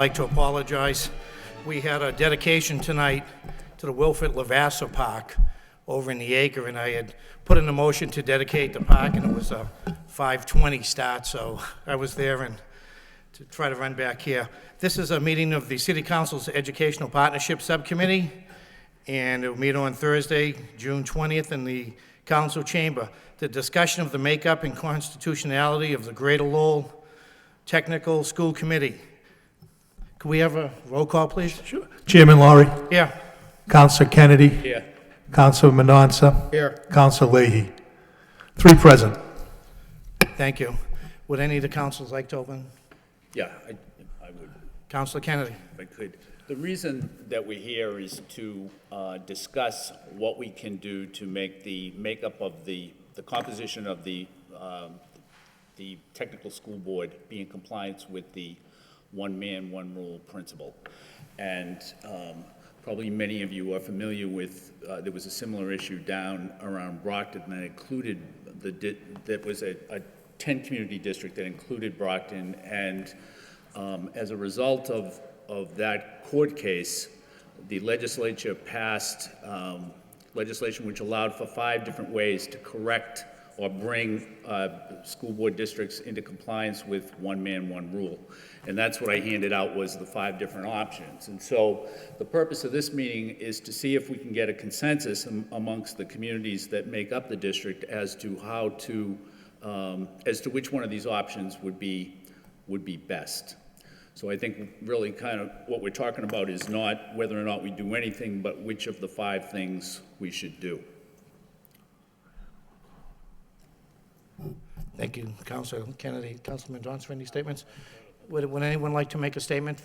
I'd like to apologize. We had a dedication tonight to the Wilfred Lavassa Park over in the Acre, and I had put in a motion to dedicate the park, and it was a 5:20 start, so I was there and to try to run back here. This is a meeting of the City Council's Educational Partnership Subcommittee, and it will meet on Thursday, June 20th in the Council Chamber. The discussion of the makeup and constitutionality of the Greater Lowell Technical School Committee. Could we have a roll call, please? Sure. Chairman Laurie. Yeah. Councilor Kennedy. Here. Councilor Menonza. Here. Councilor Leahy. 3 present. Thank you. Would any of the councils like to open? Yeah, I would, Councilor Kennedy. if I could. The reason that we're here is to discuss what we can do to make the makeup of the composition of the technical school board be in compliance with the one man, one rule principle. And probably many of you are familiar with, there was a similar issue down around Brockton that included, that was a 10 community district that included Brockton, and as a result of that court case, the legislature passed legislation which allowed for 5 different ways to correct or bring school board districts into compliance with one man, one rule. And that's what I handed out, was the 5 different options. And so the purpose of this meeting is to see if we can get a consensus amongst the communities that make up the district as to how to, as to which one of these options would be best. So I think really kind of what we're talking about is not whether or not we do anything, but which of the 5 things we should do. Thank you, Councilor Kennedy. Councilman Johnson, any statements? Would anyone like to make a statement?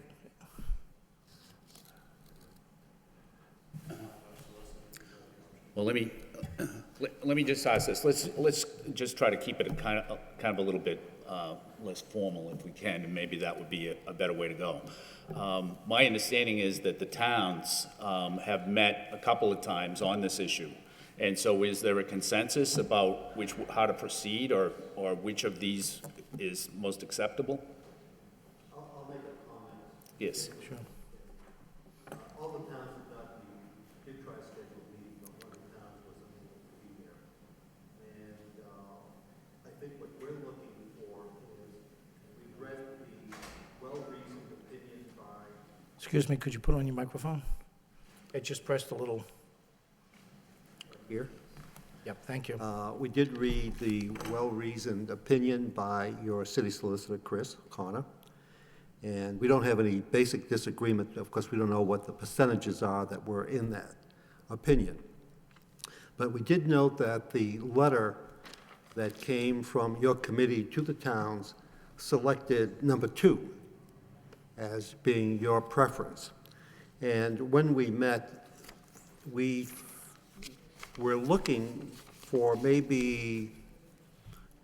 Well, let me just ask this. Let's just try to keep it kind of a little bit less formal if we can, and maybe that would be a better way to go. My understanding is that the towns have met a couple of times on this issue. And so is there a consensus about how to proceed, or which of these is most acceptable? I'll make a comment. Yes. Sure. All the towns that got did try to schedule meetings, but one of the towns wasn't able to be here. And I think what we're looking for is, we've read the well-reasoned opinion by... Excuse me, could you put on your microphone? I just pressed a little. Here? Yep, thank you. We did read the well-reasoned opinion by your city solicitor, Chris Connor, and we don't have any basic disagreement. Of course, we don't know what the percentages are that were in that opinion. But we did note that the letter that came from your committee to the towns selected number 2 as being your preference. And when we met, we're looking for maybe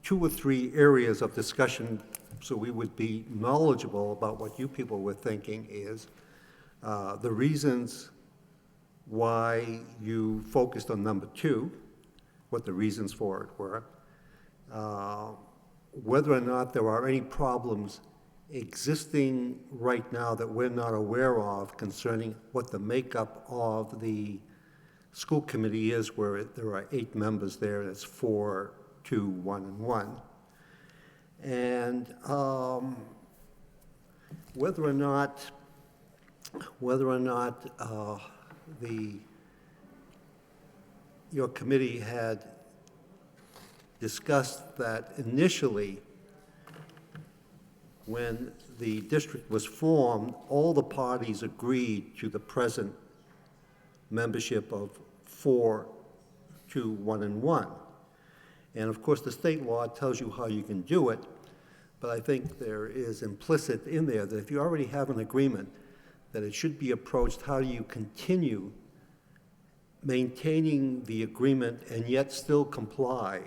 2 or 3 areas of discussion so we would be knowledgeable about what you people were thinking is the reasons why you focused on number 2, what the reasons for it were, whether or not there are any problems existing right now that we're not aware of concerning what the makeup of the school committee is, where there are 8 members there, and it's 4, 2, 1, and 1. And whether or not your committee had discussed that initially, when the district was formed, all the parties agreed to the present membership of 4, 2, 1, and 1. And of course, the state law tells you how you can do it, but I think there is implicit in there that if you already have an agreement, that it should be approached, how do you continue maintaining the agreement and yet still comply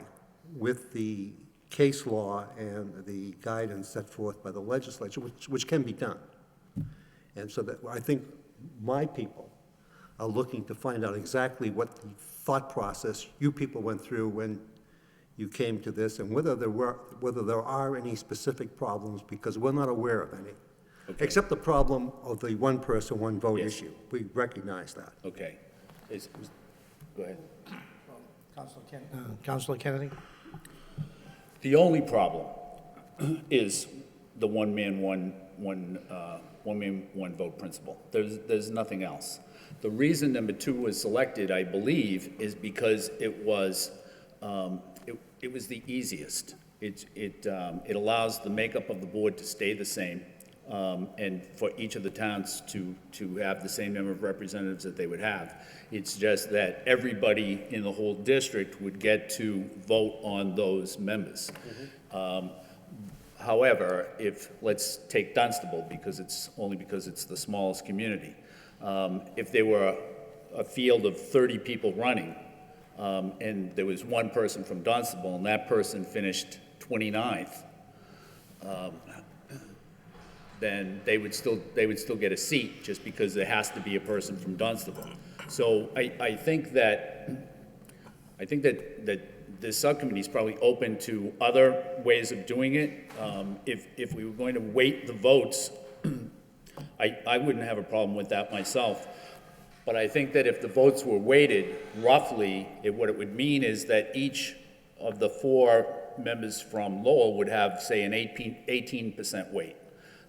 with the case law and the guidance set forth by the legislature, which can be done. And so that I think my people are looking to find out exactly what the thought process you people went through when you came to this, and whether there are any specific problems, because we're not aware of any. Except the problem of the one person, one vote Yes. issue. We recognize that. Okay. Go ahead. Councilor Kennedy? The only problem is the one man, one vote principle. There's nothing else. The reason number 2 was selected, I believe, is because it was the easiest. It allows the makeup of the board to stay the same, and for each of the towns to have the same number of representatives that they would have. It's just that everybody in the whole district would get to vote on those members. However, let's take Dunstable, because it's the smallest community. If there were a field of 30 people running, and there was one person from Dunstable, and that person finished 29th, then they would still get a seat, just because there has to be a person from Dunstable. So I think that this subcommittee is probably open to other ways of doing it. If we were going to weight the votes, I wouldn't have a problem with that myself. But I think that if the votes were weighted roughly, what it would mean is that each of the 4 members from Lowell would have, say, an 18% weight.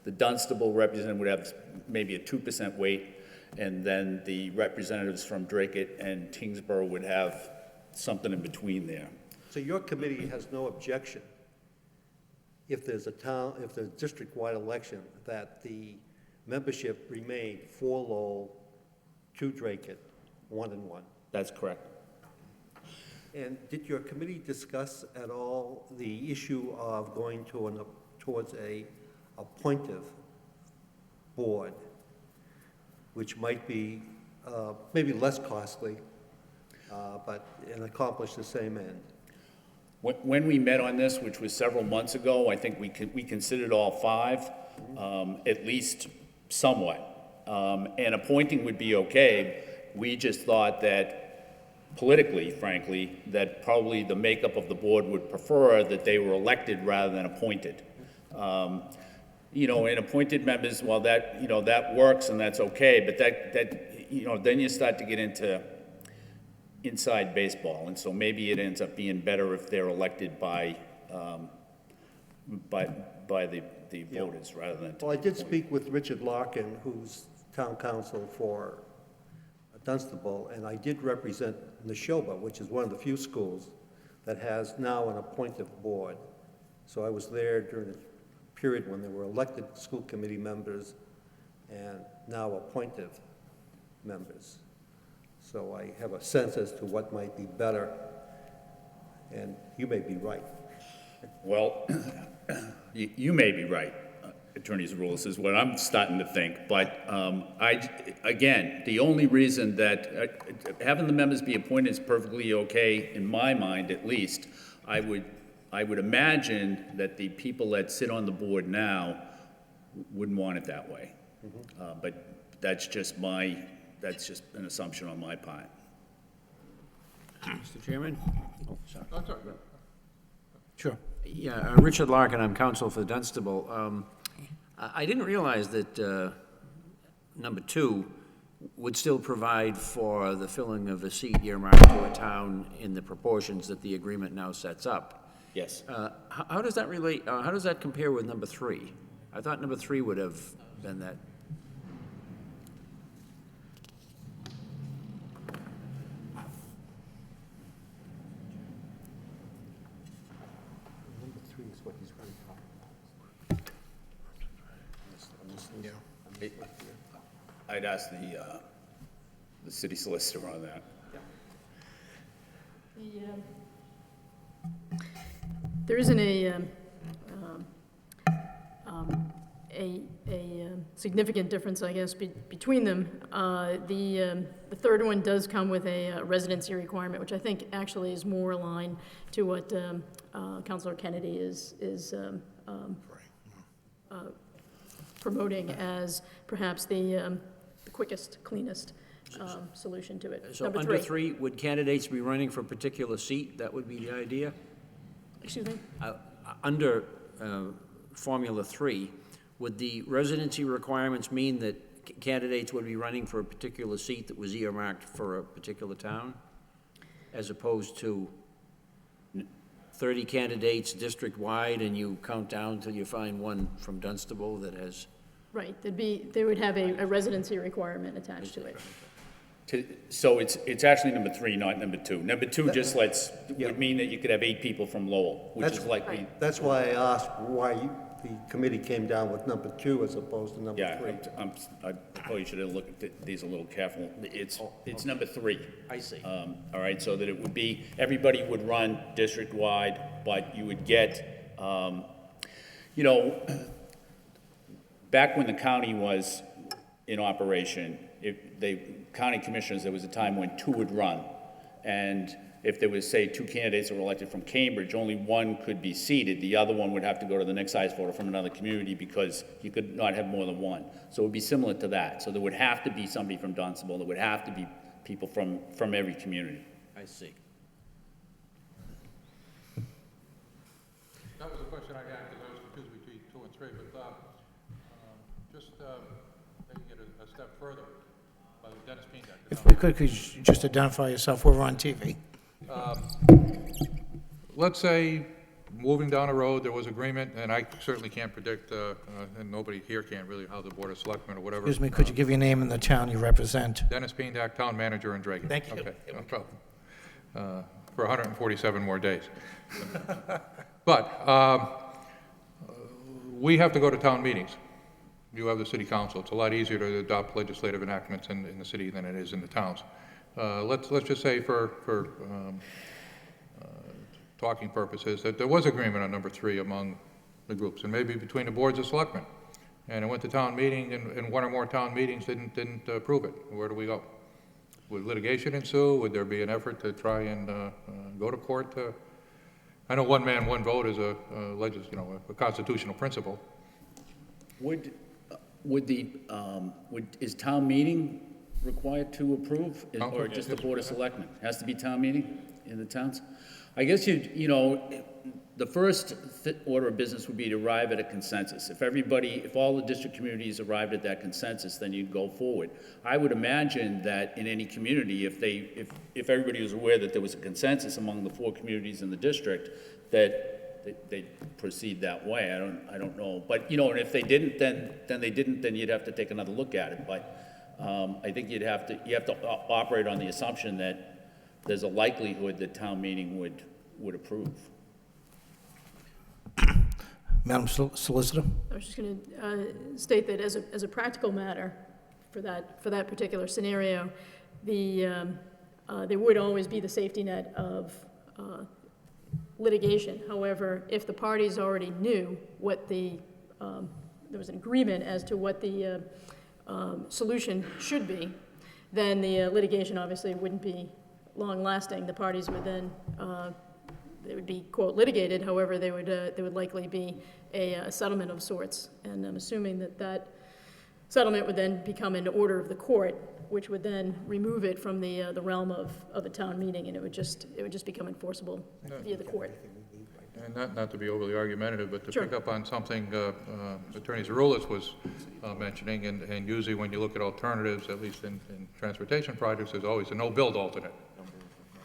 The Dunstable representative would have maybe a 2% weight, and then the representatives from Dracut and Tingsboro would have something in between there. So your committee has no objection if there's a district-wide election, that the membership remained 4 Lowell, 2 Dracut, 1 and 1? That's correct. And did your committee discuss at all the issue of going towards a appointive board, which might be maybe less costly, and accomplish the same end? When we met on this, which was several months ago, I think we considered all 5, at least somewhat. And appointing would be okay. We just thought that politically, frankly, that probably the makeup of the board would prefer that they were elected rather than appointed. And appointed members, well, that works and that's okay, but then you start to get into inside baseball, and so maybe it ends up being better if they're elected by the voters rather than. Well, I did speak with Richard Larkin, who's town council for Dunstable, and I did represent Neshoba, which is one of the few schools that has now an appointive board. So I was there during the period when there were elected school committee members and now appointive members. So I have a sense as to what might be better, and you may be right. Well, you may be right, Attorney Zaroulis, is what I'm starting to think. But again, the only reason that having the members be appointed is perfectly okay, in my mind at least. I would imagine that the people that sit on the board now wouldn't want it that way. But that's just an assumption on my part. Mr. Chairman? Oh, sorry. Sure. Yeah, Richard Larkin, I'm counsel for Dunstable. I didn't realize that number 2 would still provide for the filling of a seat earmarked to a town in the proportions that the agreement now sets up. Yes. How does that relate, how does that compare with number 3? I thought number 3 would have been that. Number 3 is what he's really talking about. I'd ask the city solicitor on that. There isn't a significant difference, I guess, between them. The third one does come with a residency requirement, which I think actually is more aligned to what Councilor Kennedy is promoting as perhaps the quickest, cleanest solution to it. So Number under 3, would candidates be running for a particular seat? That would be the idea? Excuse me? Under Formula 3, would the residency requirements mean that candidates would be running for a particular seat that was earmarked for a particular town, as opposed to 30 candidates district-wide, and you count down till you find one from Dunstable that has... Right, they would have a residency requirement attached to it. So it's actually number 3, not number 2. Number 2 just would mean that you could have 8 people from Lowell, which is likely. That's why I asked why the committee came down with number 2 as opposed to number 3. Yeah, I probably should have looked at these a little careful. It's number 3. I see. All right, so that it would be, everybody would run district-wide, but you would get, you know, back when the county was in operation, county commissioners, there was a time when 2 would run. And if there was, say, 2 candidates that were elected from Cambridge, only one could be seated. The other one would have to go to the next highest voter from another community because you could not have more than one. So it would be similar to that. So there would have to be somebody from Dunstable. There would have to be people from every community. I see. That was a question I had, because I was confused between 2 and 3, but just taking it a step further, by Dennis Peenak. If we could you just identify yourself? We're on TV. Let's say, moving down a road, there was agreement, and I certainly can't predict, and nobody here can really, how the Board of Selectmen or whatever. Excuse me, could you give your name and the town you represent? Dennis Peenak, Town Manager in Dragon. Thank you. Okay, no problem. For 147 more days. But we have to go to town meetings. You have the city council. It's a lot easier to adopt legislative enactments in the city than it is in the towns. Let's just say for talking purposes that there was agreement on number 3 among the groups, and maybe between the boards of selectmen. And it went to town meeting, and 1 or more town meetings didn't approve it. Where do we go? Would litigation ensue? Would there be an effort to try and go to court? I know 1 man, 1 vote is a constitutional principle. Is town meeting required to approve, Council, or just the yes. Board of Selectmen? Has to be town meeting in the towns? I guess the first order of business would be to arrive at a consensus. If all the district communities arrived at that consensus, then you'd go forward. I would imagine that in any community, if everybody was aware that there was a consensus among the 4 communities in the district, that they'd proceed that way. I don't know. But, and if they didn't, then they didn't, then you'd have to take another look at it. But I think you have to operate on the assumption that there's a likelihood that town meeting would approve. Madam Solicitor? I was just going to state that as a practical matter, for that particular scenario, there would always be the safety net of litigation. However, if the parties already knew what there was an agreement as to what the solution should be, then the litigation obviously wouldn't be long-lasting. The parties would then, they would be, quote, litigated. However, there would likely be a settlement of sorts. And I'm assuming that settlement would then become an order of the court, which would then remove it from the realm of a town meeting, and it would just become enforceable via the court. And not to be overly argumentative, but to Sure. pick up on something Attorney Zaroulis was mentioning, and usually when you look at alternatives, at least in transportation projects, there's always a no-build alternate.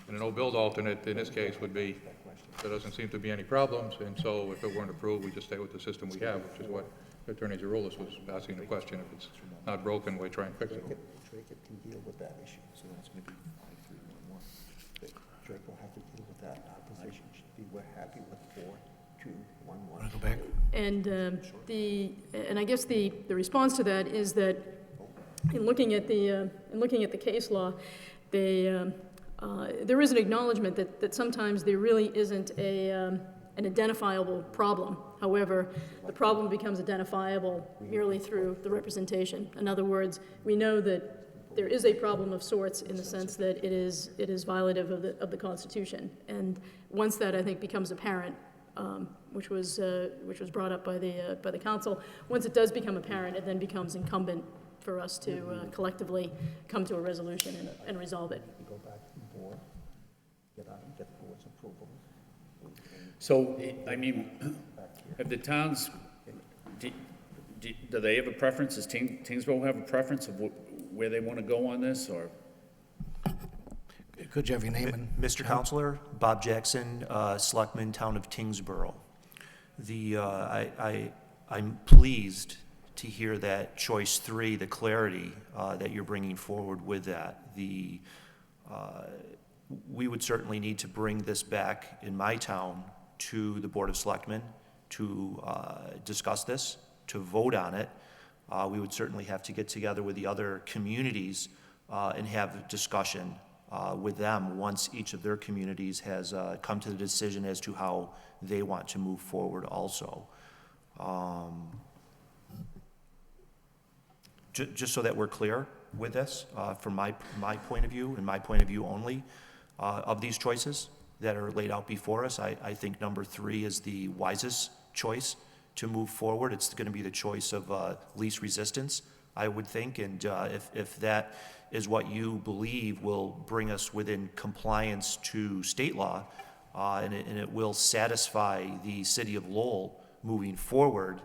And a no-build alternate in this case would be, there doesn't seem to be any problems, and so if it weren't approved, we just stay with the system we have, which is what Attorney Zaroulis was asking the question. If it's not broken, we try and fix it. Drake can deal with that issue, so that's going to be 5311. Drake will have to deal with that. Our position should be, we're happy with 4211. Go back. And I guess the response to that is that in looking at the case law, there is an acknowledgement that sometimes there really isn't an identifiable problem. However, the problem becomes identifiable merely through the representation. In other words, we know that there is a problem of sorts in the sense that it is violative of the Constitution. And once that, I think, becomes apparent, which was brought up by the council, once it does become apparent, it then becomes incumbent for us to collectively come to a resolution and resolve it. Go back to the board, get the board's approval. So, I mean, have the towns, Do they have a preference? Does Tingsboro have a preference of where they want to go on this, or? Could you have your name and? Mr. Counselor, Bob Jackson, Selectman, Town of Tingsboro. I'm pleased to hear that choice 3, the clarity that you're bringing forward with that. We would certainly need to bring this back in my town to the Board of Selectmen to discuss this, to vote on it. We would certainly have to get together with the other communities and have a discussion with them once each of their communities has come to the decision as to how they want to move forward also. Just so that we're clear with this, from my point of view, and my point of view only, of these choices that are laid out before us, I think number 3 is the wisest choice to move forward. It's going to be the choice of least resistance, I would think, and if that is what you believe will bring us within compliance to state law, and it will satisfy the city of Lowell moving forward,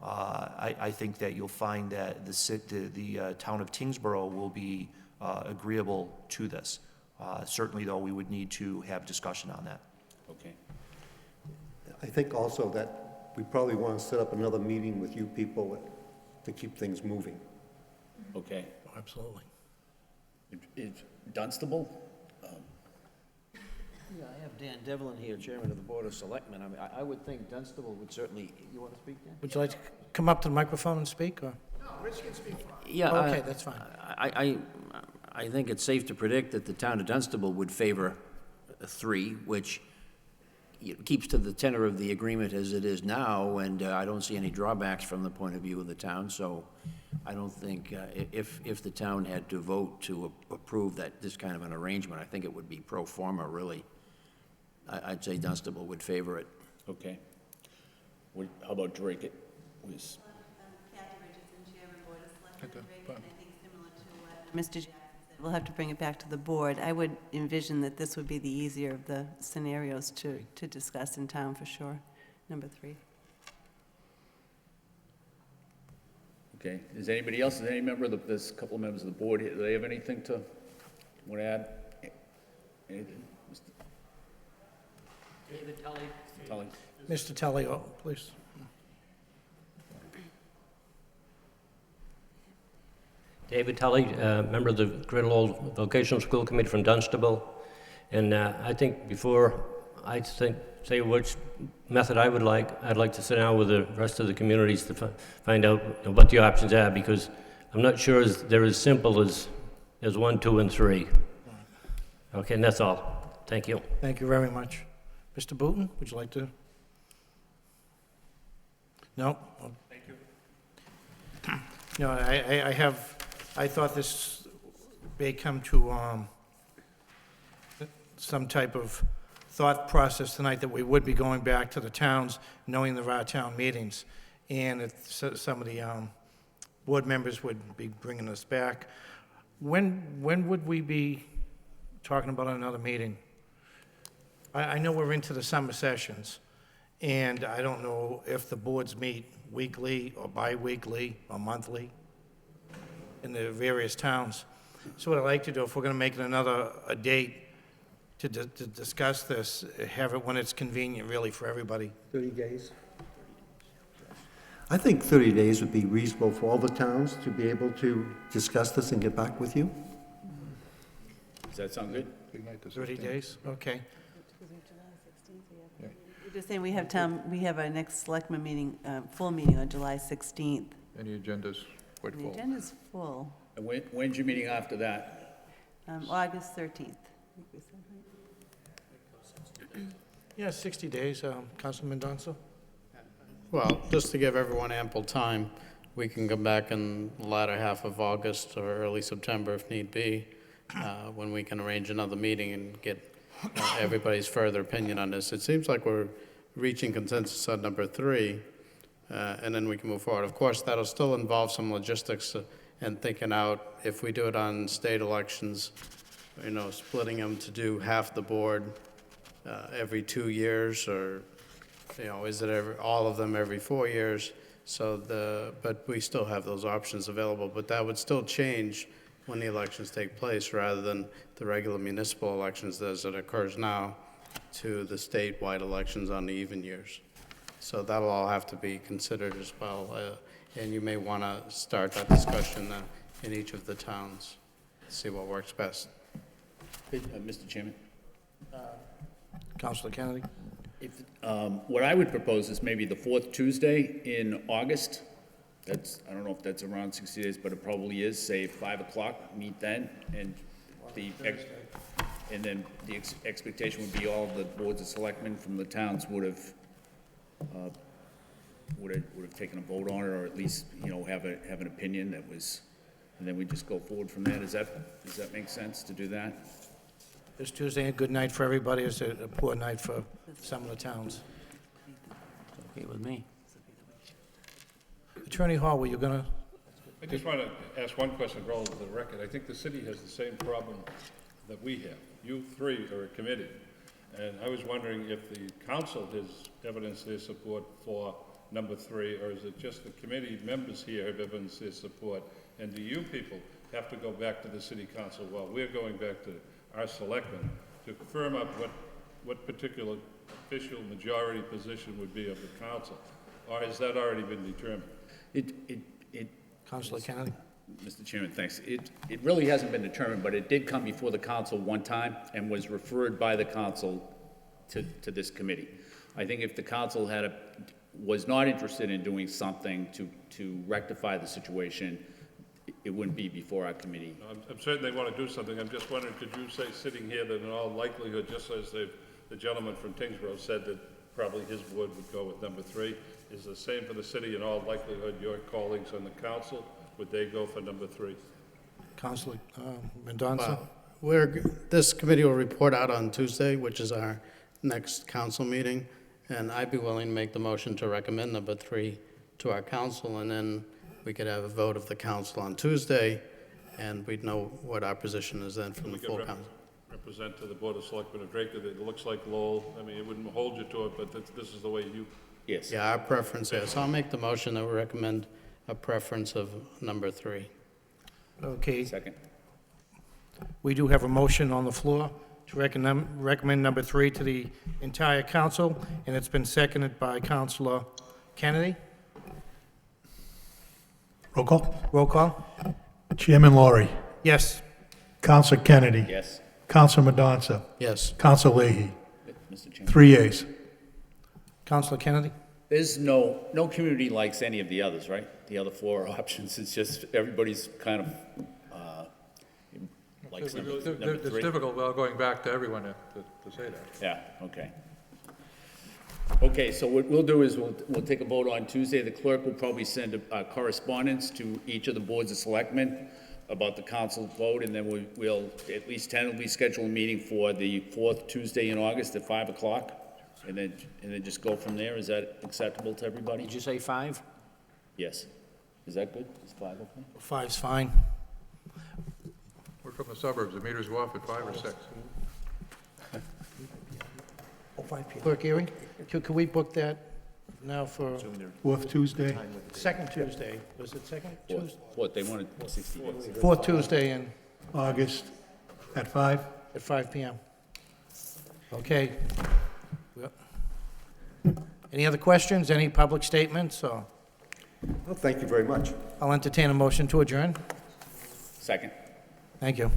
I think that you'll find that the town of Tingsboro will be agreeable to this. Certainly, though, we would need to have discussion on that. Okay. I think also that we probably want to set up another meeting with you people to keep things moving. Okay. Oh, absolutely. Is Dunstable? Yeah, I have Dan Devlin here, Chairman of the Board of Selectmen. I mean, I would think Dunstable would certainly, you want to speak, Dan? Would you like to come up to the microphone and speak, or? Yeah. Okay, that's fine. I think it's safe to predict that the town of Dunstable would favor 3, which keeps to the tenor of the agreement as it is now, and I don't see any drawbacks from the point of view of the town, so I don't think, if the town had to vote to approve this kind of an arrangement, I think it would be pro forma, really. I'd say Dunstable would favor it. Okay. How about Drake? It was. Kathy Richardson, Chairman, Board of Selectmen, and I think similar to what Mr. Jackson said, we'll have to bring it back to the board. I would envision that this would be the easier of the scenarios to discuss in town for sure. Number 3. Okay. Is anybody else, is any member of there's a couple of members of the board here, do they have anything to, want to add? Anything? David Tully. Tully? Mr. Tully, please. David Tully, member of the Greater Lowell Vocational School Committee from Dunstable. And I think before I say which method I would like, I'd like to sit down with the rest of the communities to find out what the options are, because I'm not sure they're as simple as 1, 2, and 3. Okay, and that's all. Thank you. Thank you very much. Mr. Booton, would you like to? No? Thank you. No, I thought this may come to some type of thought process tonight that we would be going back to the towns, knowing there are town meetings, and if some of the board members would be bringing us back. When would we be talking about another meeting? I know we're into the summer sessions, and I don't know if the boards meet weekly or bi-weekly or monthly in the various towns. So what I'd like to do, if we're going to make it a date to discuss this, have it when it's convenient really for everybody. 30 days? I think 30 days would be reasonable for all the towns to be able to discuss this and get back with you. Does that sound good? 30 days, okay. We're just saying we have our next selectmen meeting, full meeting on July 16th. And the agenda's quite The full. agenda's full. And when's your meeting after that? August 13th. Yeah, 60 days, Councilman Donso? Well, just to give everyone ample time, we can come back in the latter half of August or early September if need be, when we can arrange another meeting and get everybody's further opinion on this. It seems like we're reaching consensus on number 3, and then we can move forward. Of course, that'll still involve some logistics and thinking out, if we do it on state elections, splitting them to do half the board every 2 years, or, is it all of them every 4 years? But we still have those options available, but that would still change when the elections take place, rather than the regular municipal elections as it occurs now, to the statewide elections on the even years. So that'll all have to be considered as well, and you may want to start that discussion in each of the towns, see what works best. Mr. Chairman? Councilor Kennedy? If, what I would propose is maybe the fourth Tuesday in August. That's, I don't know if that's around 60 days, but it probably is, say 5 o'clock, meet then, and then the expectation would be all the boards of selectmen from the towns would have taken a vote on it, or at least, you know, have an opinion that was, and then we just go forward from there. Does that make sense to do that? Is Tuesday a good night for everybody, or is it a poor night for some of the towns? Okay with me. Attorney Hall, were you gonna? I just want to ask one question relative to the record. I think the city has the same problem that we have. You three are a committee, and I was wondering if the council has evidenced their support for number 3, or is it just the committee members here have evidenced their support? And do you people have to go back to the city council while we're going back to our selectmen to firm up what particular official majority position would be of the council? Or has that already been determined? Councilor Kennedy? Mr. Chairman, thanks. It really hasn't been determined, but it did come before the council one time and was referred by the council to this committee. I think if the council was not interested in doing something to rectify the situation, it wouldn't be before our committee. I'm certain they want to do something. I'm just wondering, could you say sitting here that in all likelihood, just as the gentleman from Tingsboro said that probably his board would go with number 3, is the same for the city? In all likelihood, your colleagues on the council, would they go for number 3? Councilor Mendonça? This committee will report out on Tuesday, which is our next council meeting, and I'd be willing to make the motion to recommend number 3 to our council, and then we could have a vote of the council on Tuesday, and we'd know what our position is then from the full council. Represent to the Board of Selectmen of Drake that it looks like Lowell. I mean, it wouldn't hold you to it, but this is the way you... Yes. Yeah, our preference is, so I'll make the motion that we recommend a preference of number 3. Okay, Second. we do have a motion on the floor to recommend number 3 to the entire council, and it's been seconded by Councilor Kennedy. Roll call. Roll call? Chairman Laurie. Yes. Councilor Kennedy. Yes. Councilor Mendonça. Yes. Councilor Leahy. Mr. Chairman. 3 yeas. Councilor Kennedy? There's no community likes any of the others, right? The other 4 options, it's just everybody's kind of likes number 3. It's difficult, well, going back to everyone to say that. Yeah, okay. Okay, so what we'll do is we'll take a vote on Tuesday. The clerk will probably send a correspondence to each of the boards of selectmen about the council vote, and then we'll at least tentatively schedule a meeting for the 4th Tuesday in August at 5 o'clock, and then just go from there. Is that acceptable to everybody? Did you say 5? Yes. Is that good? Is 5 okay? 5's fine. We're from the suburbs, the meters go off at 5 or 6. Clerk Erie, could we book that now for 4th Tuesday. second Tuesday? Was it second Tuesday? What, they wanted 60 days? 4th Tuesday in, August at 5. at 5 p.m. Okay. Any other questions? Any public statements? Or Well, thank you very much. I'll entertain a motion to adjourn. Second. Thank you.